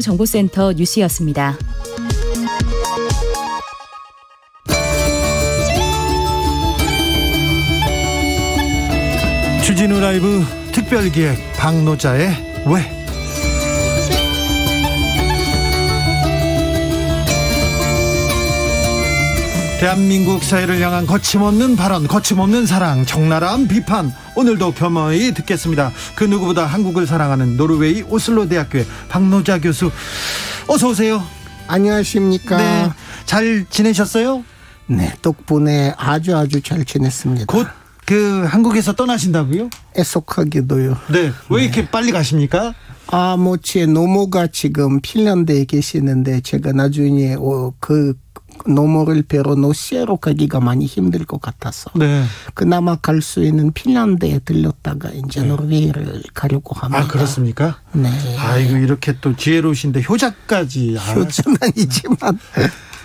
정보센터 뉴스였습니다. 주진우 라이브 특별기획 박노자의 왜. 대한민국 사회를 향한 거침없는 발언, 거침없는 사랑, 적나라한 비판, 오늘도 겸허히 듣겠습니다. 그 누구보다 한국을 사랑하는 노르웨이 오슬로 대학교의 박노자 교수, 어서 오세요. 안녕하십니까. 네, 잘 지내셨어요? 네, 덕분에 아주 잘 지냈습니다. 곧 한국에서 떠나신다고요? 애석하게도요. 네, 왜 이렇게 빨리 가십니까? 제 노모가 지금 핀란드에 계시는데 제가 나중에 그 노모를 뵈러 노시아로 가기가 많이 힘들 것 같아서 네. 그나마 갈 수 있는 핀란드에 들렸다가 이제 노르웨이를 가려고 합니다. 아, 그렇습니까? 네. 아이고, 이렇게 또 지혜로우신데 효자까지. 효자는 아니지만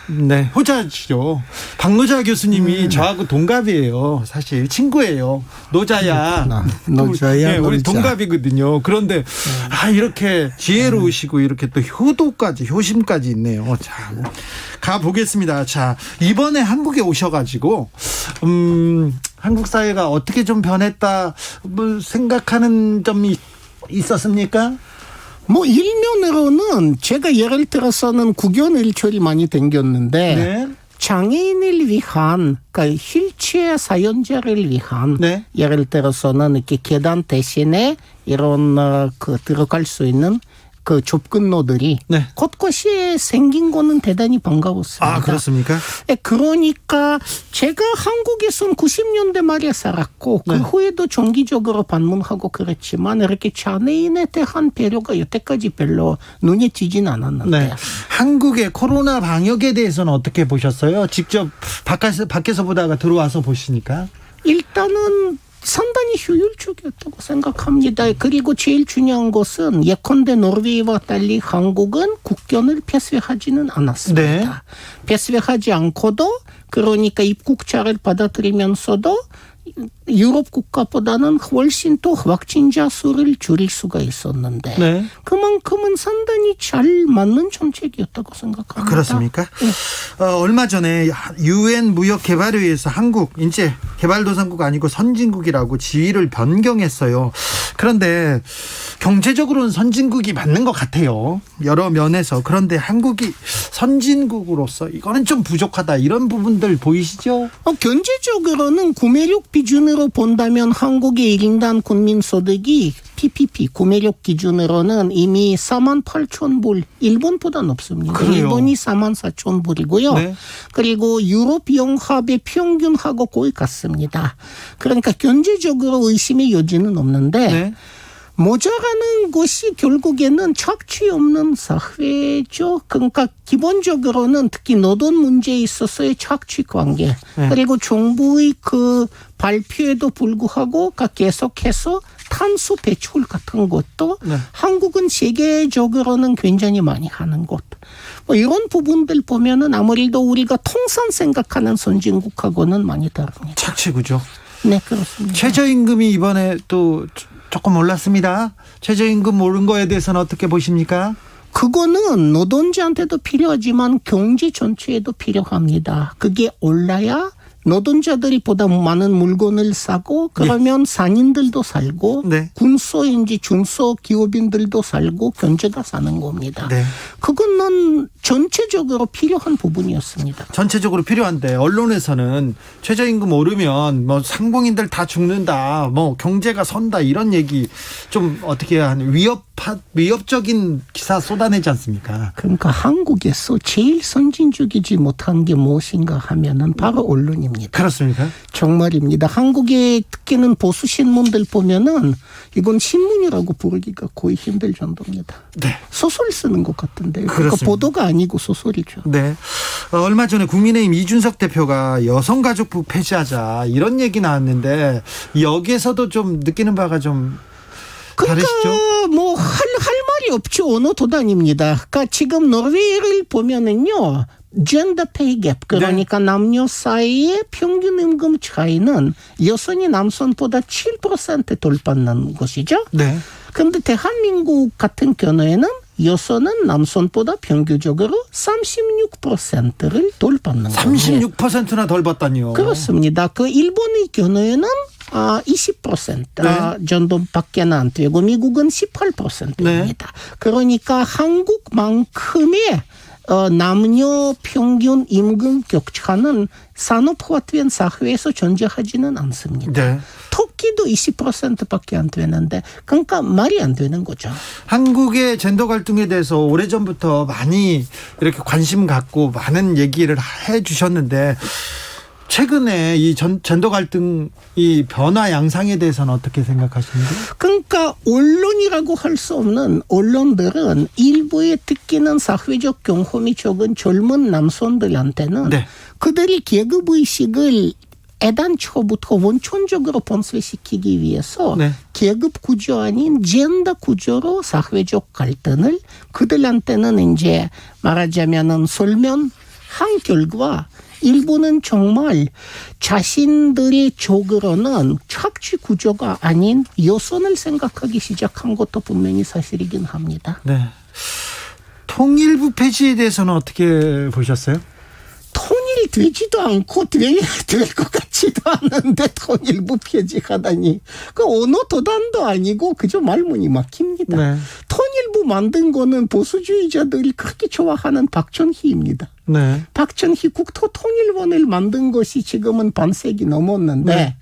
네, 효자시죠. 박노자 교수님이 저하고 동갑이에요. 사실 친구예요. 노자야. 노자야. 네, 우리 노자. 동갑이거든요. 그런데 이렇게 지혜로우시고 이렇게 또 효심까지 있네요. 자, 가보겠습니다. 자, 이번에 한국에 오셔가지고 한국 사회가 어떻게 좀 변했다 생각하는 점이 있었습니까? 일면으로는 제가 예를 들어서는 국연 일출이 많이 댕겼는데 네. 장애인을 위한, 그러니까 휠체어 사용자를 위한, 네. 예를 들어서는 이렇게 계단 대신에 이런 들어갈 수 있는 그 접근로들이 네. 곳곳이 생긴 거는 대단히 반가웠습니다. 아, 그렇습니까? 그러니까 제가 한국에선 90년대 말에 살았고 그 네. 후에도 정기적으로 방문하고 그랬지만 이렇게 장애인에 대한 배려가 여태까지 별로 눈에 띄진 않았는데. 네. 한국의 코로나 방역에 대해서는 어떻게 보셨어요? 직접 밖에서 보다가 들어와서 보시니까. 일단은 상당히 효율적이었다고 생각합니다. 그리고 제일 중요한 것은 예컨대 노르웨이와 달리 한국은 국경을 폐쇄하지는 않았습니다. 네. 폐쇄하지 않고도 그러니까 입국자를 받아들이면서도 유럽 국가보다는 훨씬 더 확진자 수를 줄일 수가 있었는데 네. 그만큼은 상당히 잘 맞는 정책이었다고 생각합니다. 그렇습니까? 네. 얼마 전에 UN 무역개발회의에서 한국 이제 개발도상국 아니고 선진국이라고 지위를 변경했어요. 그런데 경제적으로는 선진국이 맞는 것 같아요. 여러 면에서. 그런데 한국이 선진국으로서 이거는 좀 부족하다, 이런 부분들 보이시죠? 경제적으로는 구매력 기준으로 본다면 한국의 1인당 국민소득이 PPP 구매력 기준으로는 이미 48,000불, 일본보다 높습니다. 그래요? 일본이 44,000불이고요. 네. 그리고 유럽 연합의 평균하고 거의 같습니다. 그러니까 경제적으로 의심의 여지는 없는데 네. 모자라는 것이 결국에는 착취 없는 사회죠. 그러니까 기본적으로는 특히 노동 문제에 있어서의 착취 관계, 네. 그리고 정부의 그 발표에도 불구하고 계속해서 탄소 배출 같은 것도 네. 한국은 세계적으로는 굉장히 많이 하는 것. 이런 부분들 보면은 아무래도 우리가 통상 생각하는 선진국하고는 많이 다릅니다. 착취구죠. 네, 그렇습니다. 최저임금이 이번에 또 조금 올랐습니다. 최저임금 오른 거에 대해서는 어떻게 보십니까? 그거는 노동자한테도 필요하지만 경제 전체에도 필요합니다. 그게 올라야 노동자들이 보다 많은 물건을 사고 그러면 상인들도 살고 네. 군소인지 중소기업인들도 살고 경제가 사는 겁니다. 네. 그거는 전체적으로 필요한 부분이었습니다. 전체적으로 필요한데 언론에서는 최저임금 오르면 상공인들 다 죽는다, 경제가 선다, 이런 얘기 좀 어떻게 한 위협적인 기사 쏟아내지 않습니까? 그러니까 한국에서 제일 선진적이지 못한 게 무엇인가 하면은 바로 언론입니다. 그렇습니까? 정말입니다. 한국의 특히는 보수 신문들 보면은 이건 신문이라고 부르기가 거의 힘들 정도입니다. 네. 소설 쓰는 것 같은데. 그러니까 그렇습니다. 보도가 아니고 소설이죠. 네. 얼마 전에 국민의힘 이준석 대표가 여성가족부 폐지하자, 이런 얘기 나왔는데 여기에서도 좀 느끼는 바가 좀 그러니까 다르시죠? 할 말이 없죠. 어느 도단입니다. 그러니까 지금 노르웨이를 보면은요. 젠더 페이 갭, 그러니까 남녀 사이의 평균 임금 차이는 여성이 남성보다 7% 돌파하는 것이죠. 네. 그런데 대한민국 같은 경우에는 여성은 남성보다 평균적으로 36%를 덜 받는 거예요. 36%나 덜 받다니요. 그렇습니다. 그 일본의 경우에는 20% 정도밖에 안 되고 미국은 18%입니다. 그러니까 한국만큼의 남녀 평균 임금 격차는 산업화된 사회에서 존재하지는 않습니다. 네. 터키도 20%밖에 안 되는데 그러니까 말이 안 되는 거죠. 한국의 젠더 갈등에 대해서 오래전부터 많이 이렇게 관심 갖고 많은 얘기를 해 주셨는데 최근에 이 젠더 갈등 이 변화 양상에 대해서는 어떻게 생각하십니까? 그러니까 언론이라고 할 수 없는 언론들은 일부의 특히는 사회적 경험이 적은 젊은 남성들한테는 네. 그들이 계급의식을 애당초부터 원천적으로 본세시키기 위해서 네. 계급 구조 아닌 젠더 구조로 사회적 갈등을 그들한테는 이제 말하자면은 설명한 결과 일부는 정말 자신들의 쪽으로는 착취 구조가 아닌 여성을 생각하기 시작한 것도 분명히 사실이긴 합니다. 네. 통일부 폐지에 대해서는 어떻게 보셨어요? 통일되지도 않고 될 것 같지도 않은데 통일부 폐지하다니. 그 어느 도단도 아니고 그저 말문이 막힙니다. 네. 통일부 만든 거는 보수주의자들이 그렇게 좋아하는 박정희입니다. 네. 박정희 국토통일원을 만든 것이 지금은 반세기 넘었는데 네.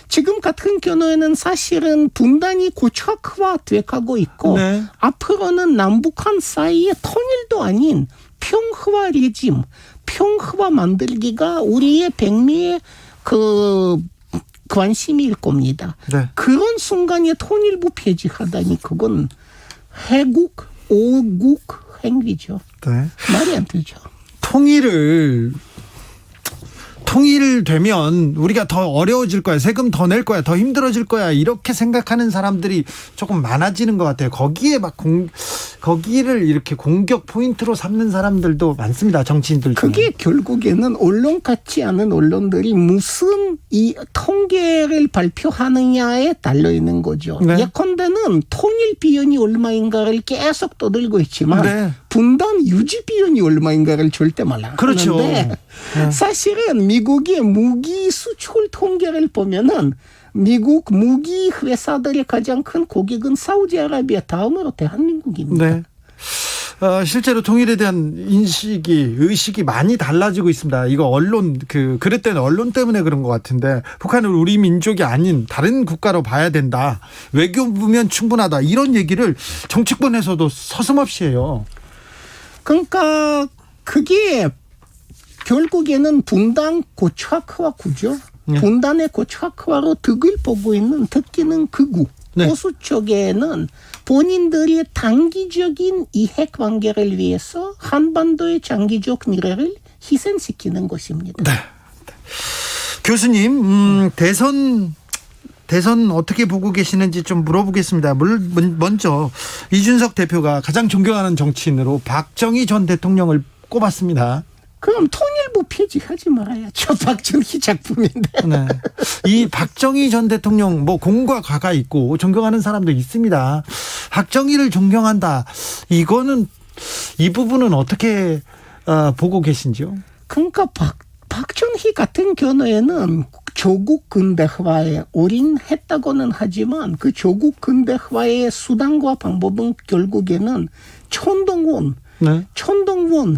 지금 같은 경우에는 사실은 분단이 고착화돼가고 있고 네. 앞으로는 남북한 사이에 통일도 아닌 평화화 레짐, 평화화 만들기가 우리의 백미의 그 관심일 겁니다. 네. 그런 순간에 통일부 폐지하다니 그건 해국, 오국 행위죠. 네. 말이 안 되죠. 통일되면 우리가 더 어려워질 거야. 세금 더 낼 거야. 더 힘들어질 거야. 이렇게 생각하는 사람들이 조금 많아지는 것 같아요. 거기에 거기를 이렇게 공격 포인트로 삼는 사람들도 많습니다. 정치인들 중에. 그게 결국에는 언론 같지 않은 언론들이 무슨 이 통계를 발표하느냐에 달려 있는 거죠. 네. 예컨대는 통일 비용이 얼마인가를 계속 떠들고 있지만 네. 분단 유지 비용이 얼마인가를 절대 말 안 그렇죠. 하는데 네. 사실은 미국의 무기 수출 통계를 보면은 미국 무기 회사들의 가장 큰 고객은 사우디아라비아 다음으로 대한민국입니다. 네. 실제로 통일에 대한 의식이 많이 달라지고 있습니다. 이거 언론 그럴 때는 언론 때문에 그런 것 같은데 북한을 우리 민족이 아닌 다른 국가로 봐야 된다. 외교부면 충분하다. 이런 얘기를 정치권에서도 서슴없이 해요. 그러니까 그게 결국에는 분단 고착화 구조, 네. 분단의 고착화로 득을 보고 있는 특히는 극우. 네. 보수 쪽에는 본인들의 단기적인 이해관계를 위해서 한반도의 장기적 미래를 희생시키는 것입니다. 네. 교수님, 대선 어떻게 보고 계시는지 좀 물어보겠습니다. 먼저 이준석 대표가 가장 존경하는 정치인으로 박정희 전 대통령을 꼽았습니다. 그럼 통일부 폐지하지 말아야죠. 박정희 작품인데. 네. 이 박정희 전 대통령 공과 과가 있고 존경하는 사람도 있습니다. 박정희를 존경한다. 이 부분은 어떻게 보고 계신지요? 그러니까 박정희 같은 경우에는 조국 근대화에 올인했다고는 하지만 그 조국 근대화의 수단과 방법은 결국에는 천동원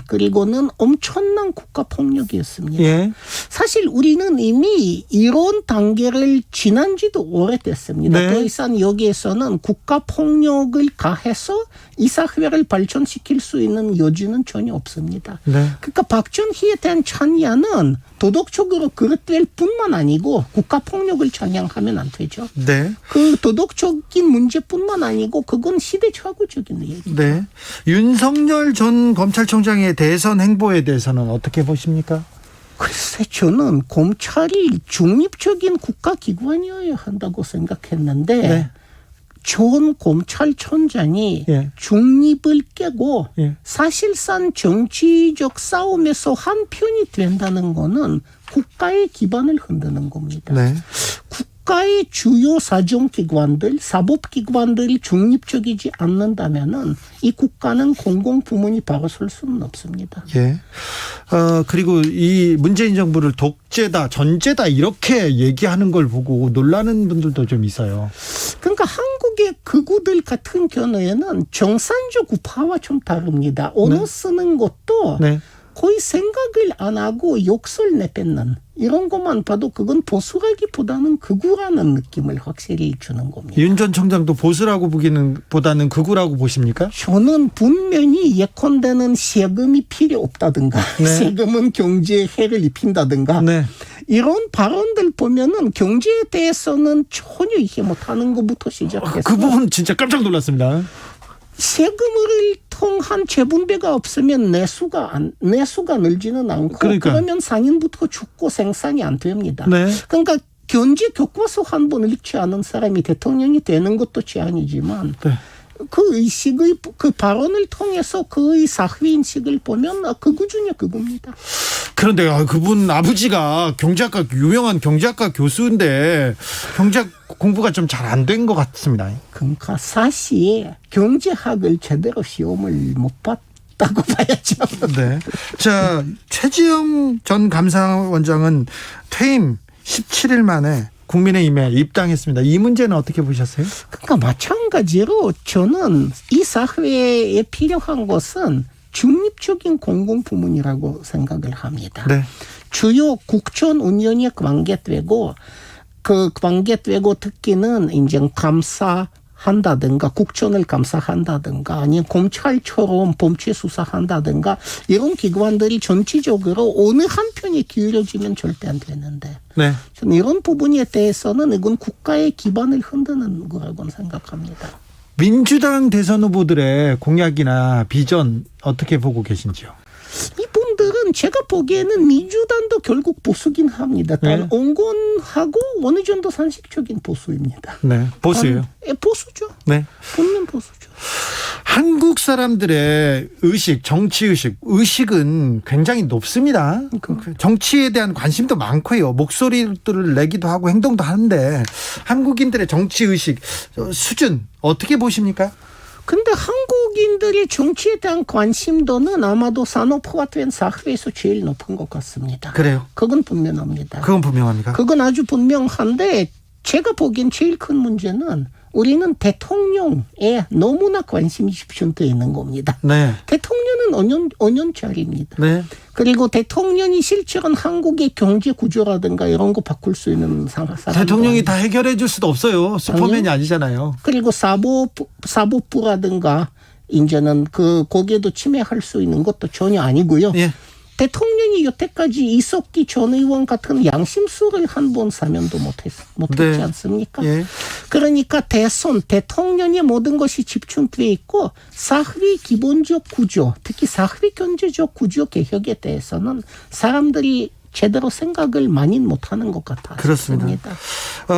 그리고는 엄청난 국가 폭력이었습니다. 예. 사실 우리는 이미 이런 단계를 지난 지도 오래됐습니다. 네. 더 이상 여기에서는 국가 폭력을 가해서 이 사회를 발전시킬 수 있는 여지는 전혀 없습니다. 네. 그러니까 박정희에 대한 찬양은 도덕적으로 그릇될 뿐만 아니고 국가 폭력을 찬양하면 안 되죠. 네. 그 도덕적인 문제뿐만 아니고 그건 시대착오적인 얘기죠. 네. 윤석열 전 검찰총장의 대선 행보에 대해서는 어떻게 보십니까? 글쎄 저는 검찰이 중립적인 국가기관이어야 한다고 생각했는데 네. 전 검찰총장이 예. 중립을 깨고 예. 사실상 정치적 싸움에서 한 편이 된다는 거는 국가의 기반을 흔드는 겁니다. 네. 국가의 주요 사정기관들, 사법기관들이 중립적이지 않는다면은 이 국가는 공공부문이 바로 설 수는 없습니다. 예. 그리고 이 문재인 정부를 독재다, 전제다 이렇게 얘기하는 걸 보고 놀라는 분들도 좀 있어요. 그러니까 한국의 극우들 같은 경우에는 정산적 우파와 좀 다릅니다. 언어 쓰는 것도 네. 거의 생각을 안 하고 욕설 내뱉는 이런 것만 봐도 그건 보수라기보다는 극우라는 느낌을 확실히 주는 겁니다. 윤 전 총장도 보수라고 보기는 보다는 극우라고 보십니까? 저는 분명히 예컨대는 세금이 필요 없다든가 네. 세금은 경제에 해를 입힌다든가 네. 이런 발언들 보면은 경제에 대해서는 전혀 이해 못하는 것부터 시작해서 그 부분 진짜 깜짝 놀랐습니다. 세금을 통한 재분배가 없으면 내수가 늘지는 않고 그러니까. 그러면 상인부터 죽고 생산이 안 됩니다. 네. 그러니까 경제 교과서 한 번 읽지 않은 사람이 대통령이 되는 것도 제한이지만 네. 그 의식의 그 발언을 통해서 그의 사회 인식을 보면 극우 중에 극우입니다. 그런데 그분 아버지가 유명한 경제학과 교수인데 경제학 공부가 좀 잘 안 된 것 같습니다. 그러니까 사실 경제학을 제대로 시험을 못 봤다고 봐야죠. 네. 자, 최지영 전 감사원장은 퇴임 17일 만에 국민의힘에 입당했습니다. 이 문제는 어떻게 보셨어요? 그러니까 마찬가지로 저는 이 사회에 필요한 것은 중립적인 공공부문이라고 생각을 합니다. 네. 주요 국정 운영이 관계되고 그 관계되고 특기는 이제 감사한다든가 국정을 감사한다든가 아니면 검찰처럼 범죄 수사한다든가 이런 기관들이 전체적으로 어느 한편에 기울여지면 절대 안 되는데 네. 저는 이런 부분에 대해서는 이건 국가의 기반을 흔드는 거라고 생각합니다. 민주당 대선 후보들의 공약이나 비전 어떻게 보고 계신지요? 이분들은 제가 보기에는 민주당도 결국 보수긴 합니다. 네. 온건하고 어느 정도 상식적인 보수입니다. 네. 보수예요. 보수죠. 네. 분명 보수죠. 한국 사람들의 정치의식은 굉장히 높습니다. 정치에 대한 관심도 많고요. 목소리를 내기도 하고 행동도 하는데 한국인들의 정치의식 수준 어떻게 보십니까? 근데 한국인들의 정치에 대한 관심도는 아마도 산업화된 사회에서 제일 높은 것 같습니다. 그래요? 그건 분명합니다. 그건 분명합니까? 그건 아주 분명한데 제가 보기엔 제일 큰 문제는 우리는 대통령에 너무나 관심이 집중되어 있는 겁니다. 네. 대통령은 5년짜리입니다. 네. 그리고 대통령이 실제로는 한국의 경제 구조라든가 이런 거 바꿀 수 있는 사람. 대통령이 다 해결해 줄 수도 없어요. 슈퍼맨이 아니잖아요. 그리고 사법부라든가 이제는 거기에도 침해할 수 있는 것도 전혀 아니고요. 예. 대통령이 여태까지 이석기 전 의원 같은 양심수를 한 번 사면도 못했지 네. 않습니까? 예. 그러니까 대통령의 모든 것이 집중되어 있고 사회 기본적 구조, 특히 사회 경제적 구조 개혁에 대해서는 사람들이 제대로 생각을 많이 못하는 것 같아요. 그렇습니다.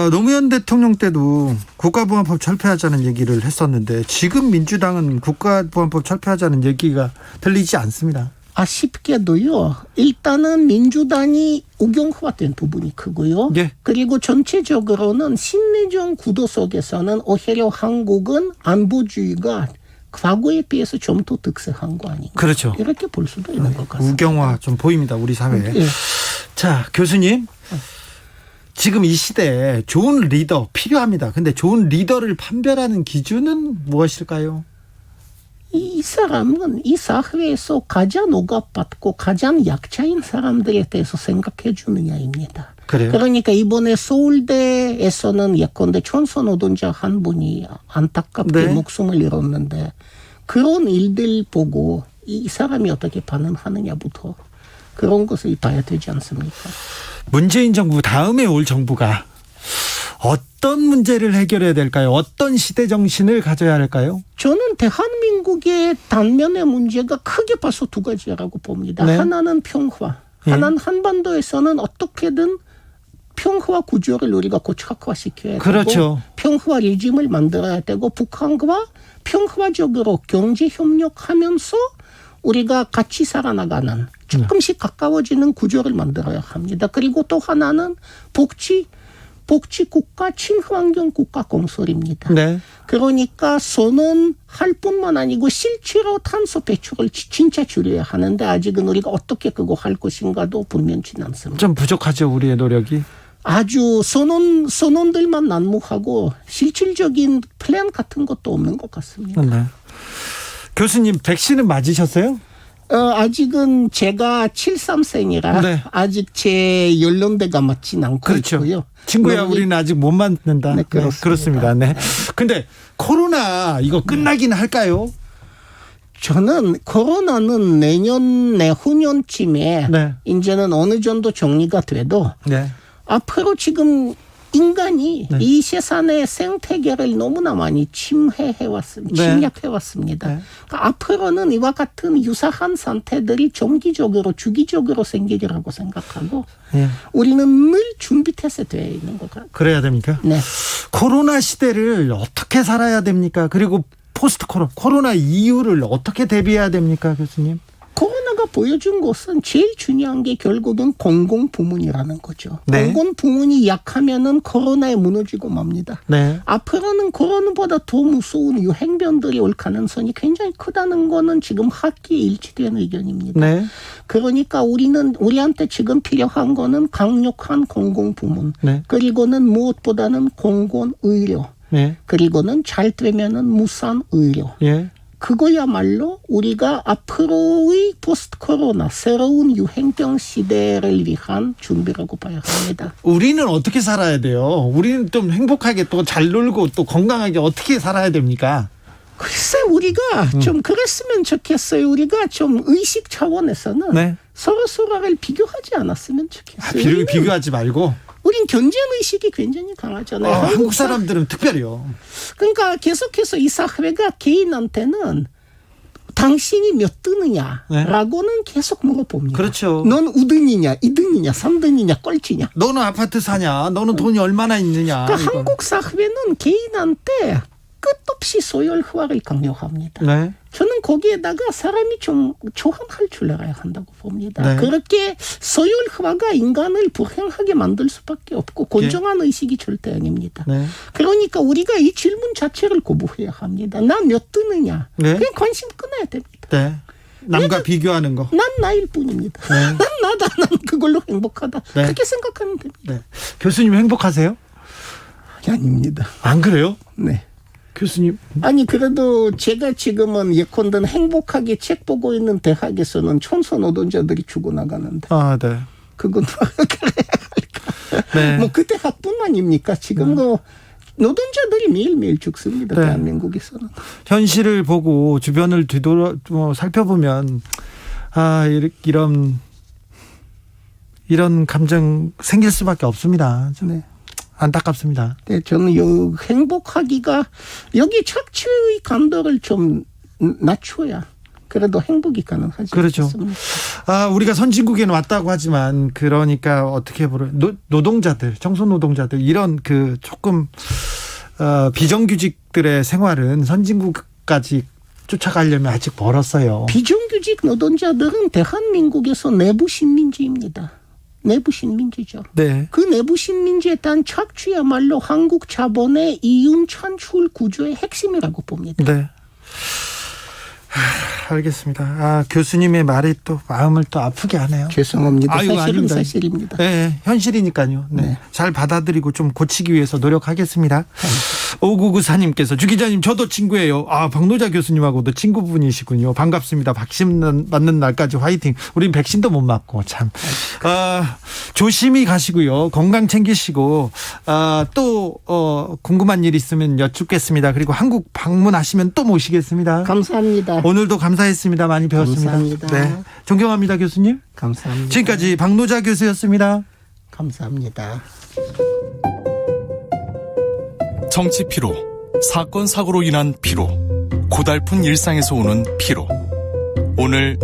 노무현 대통령 때도 국가보안법 철폐하자는 얘기를 했었는데 지금 민주당은 국가보안법 철폐하자는 얘기가 들리지 않습니다. 아쉽게도요. 일단은 민주당이 우경화된 부분이 크고요. 예. 그리고 전체적으로는 신내정 구도 속에서는 오히려 한국은 안보주의가 과거에 비해서 좀 더 득세한 거 아닌가. 그렇죠. 이렇게 볼 수도 있는 것 같습니다. 우경화 좀 보입니다. 우리 사회에. 예. 자, 교수님. 지금 이 시대에 좋은 리더 필요합니다. 근데 좋은 리더를 판별하는 기준은 무엇일까요? 이 사람은 이 사회에서 가장 억압받고 가장 약자인 사람들에 대해서 생각해 주느냐입니다. 그래요? 그러니까 이번에 서울대에서는 예컨대 천선 노동자 한 분이 안타깝게 네. 목숨을 잃었는데 그런 일들 보고 이 사람이 어떻게 반응하느냐부터 그런 것을 봐야 되지 않습니까? 문재인 정부 다음에 올 정부가 어떤 문제를 해결해야 될까요? 어떤 시대 정신을 가져야 할까요? 저는 대한민국의 단면의 문제가 크게 봐서 두 가지라고 봅니다. 네. 하나는 평화. 하나는 한반도에서는 어떻게든 평화 구조를 우리가 고착화시켜야 되고 그렇죠. 평화 레짐을 만들어야 되고 북한과 평화적으로 경제 협력하면서 우리가 같이 살아나가는 조금씩 가까워지는 구조를 만들어야 합니다. 그리고 또 하나는 복지 복지국가, 친환경국가 건설입니다. 네. 그러니까 선언할 뿐만 아니고 실제로 탄소 배출을 진짜 줄여야 하는데 아직은 우리가 어떻게 그거 할 것인가도 분명치 않습니다. 좀 부족하죠, 우리의 노력이. 아주 선언들만 난무하고 실질적인 플랜 같은 것도 없는 것 같습니다. 네. 교수님, 백신은 맞으셨어요? 아직은 제가 73세니라 네. 아직 제 연령대가 맞진 않고 그렇죠. 있고요. 친구야, 우리는 아직 못 맞는다. 네, 그렇습니다. 네. 근데 코로나 이거 끝나긴 할까요? 저는 코로나는 내년 내후년쯤에 네. 이제는 어느 정도 정리가 돼도 네. 앞으로 지금 인간이 네. 이 세상의 생태계를 너무나 많이 침해해왔습니다. 네. 침략해왔습니다. 네. 그러니까 앞으로는 이와 같은 유사한 상태들이 정기적으로 주기적으로 생기리라고 생각하고 네. 우리는 늘 준비태세 되어 있는 것 같아요. 그래야 됩니까? 네. 코로나 시대를 어떻게 살아야 됩니까? 그리고 포스트 코로나 이후를 어떻게 대비해야 됩니까, 교수님? 코로나가 보여준 것은 제일 중요한 게 결국은 공공부문이라는 거죠. 네. 공공부문이 약하면은 코로나에 무너지고 맙니다. 네. 앞으로는 코로나보다 더 무서운 유행병들이 올 가능성이 굉장히 크다는 거는 지금 학계에 일치된 의견입니다. 네. 그러니까 우리한테 지금 필요한 거는 강력한 공공부문, 네. 그리고는 무엇보다는 공공의료, 네. 그리고는 잘 되면은 무상의료. 예. 그거야말로 우리가 앞으로의 포스트 코로나 새로운 유행병 시대를 위한 준비라고 봐야 합니다. 우리는 어떻게 살아야 돼요? 우리는 좀 행복하게 또 잘 놀고 또 건강하게 어떻게 살아야 됩니까? 글쎄 우리가 좀 그랬으면 좋겠어요. 우리가 좀 의식 차원에서는 네. 서로를 비교하지 않았으면 좋겠어요. 비교하지 말고. 우린 경쟁 의식이 굉장히 강하잖아요. 한국 사람들은 특별히요. 그러니까 계속해서 이 사회가 개인한테는 당신이 몇 등이냐라고는 계속 물어봅니다. 그렇죠. 넌 우등이냐, 2등이냐, 3등이냐, 꼴찌냐. 너는 아파트 사냐? 너는 돈이 얼마나 있느냐? 그러니까 한국 사회는 개인한테 끝없이 소열화를 강요합니다. 네. 저는 거기에다가 사람이 좀 조합할 줄 알아야 한다고 봅니다. 네. 그렇게 소열화가 인간을 불행하게 만들 수밖에 없고 공정한 의식이 절대 아닙니다. 네. 그러니까 우리가 이 질문 자체를 거부해야 합니다. 나 몇 뜨느냐. 네. 그냥 관심 끊어야 됩니다. 네. 남과 비교하는 거. 난 나일 뿐입니다. 네. 난 나다. 난 그걸로 행복하다. 네. 그렇게 생각하면 됩니다. 네. 교수님 행복하세요? 아닙니다. 안 그래요? 네. 교수님. 아니 그래도 제가 지금은 예컨대 행복하게 책 보고 있는 대학에서는 청소 노동자들이 죽어나가는데 아, 네. 그건 그래야 할까? 네. 뭐 그 대학뿐만입니까? 지금 뭐 노동자들이 매일매일 죽습니다. 네. 대한민국에서는. 현실을 보고 주변을 살펴보면 이런 감정 생길 수밖에 없습니다. 네. 안타깝습니다. 네, 저는 행복하기가 여기 착취의 감도를 좀 낮춰야 그래도 행복이 가능하지 그렇죠. 않습니까? 우리가 선진국에는 왔다고 하지만 그러니까 어떻게 보면 노동자들, 청소 노동자들 이런 그 조금 비정규직들의 생활은 선진국까지 쫓아가려면 아직 멀었어요. 비정규직 노동자들은 대한민국에서 내부 식민지입니다. 내부 식민지죠. 네. 그 내부 식민지에 대한 착취야말로 한국 자본의 이윤 창출 구조의 핵심이라고 봅니다. 네. 알겠습니다. 교수님의 말이 또 마음을 또 아프게 하네요. 죄송합니다. 사실은 아닙니다. 사실입니다. 네, 현실이니까요. 네. 네. 잘 받아들이고 좀 고치기 위해서 노력하겠습니다. 5994님께서 주 기자님 저도 친구예요. 박노자 교수님하고도 친구분이시군요. 반갑습니다. 백신 맞는 날까지 화이팅. 우린 백신도 못 맞고 참. 조심히 가시고요. 건강 챙기시고 또 궁금한 일 있으면 여쭙겠습니다. 그리고 한국 방문하시면 또 모시겠습니다. 감사합니다. 오늘도 감사했습니다. 많이 배웠습니다. 감사합니다. 네, 존경합니다, 교수님. 감사합니다. 지금까지 박노자 교수였습니다. 감사합니다. 정치 피로, 사건 사고로 인한 피로, 고달픈 일상에서 오는 피로. 오늘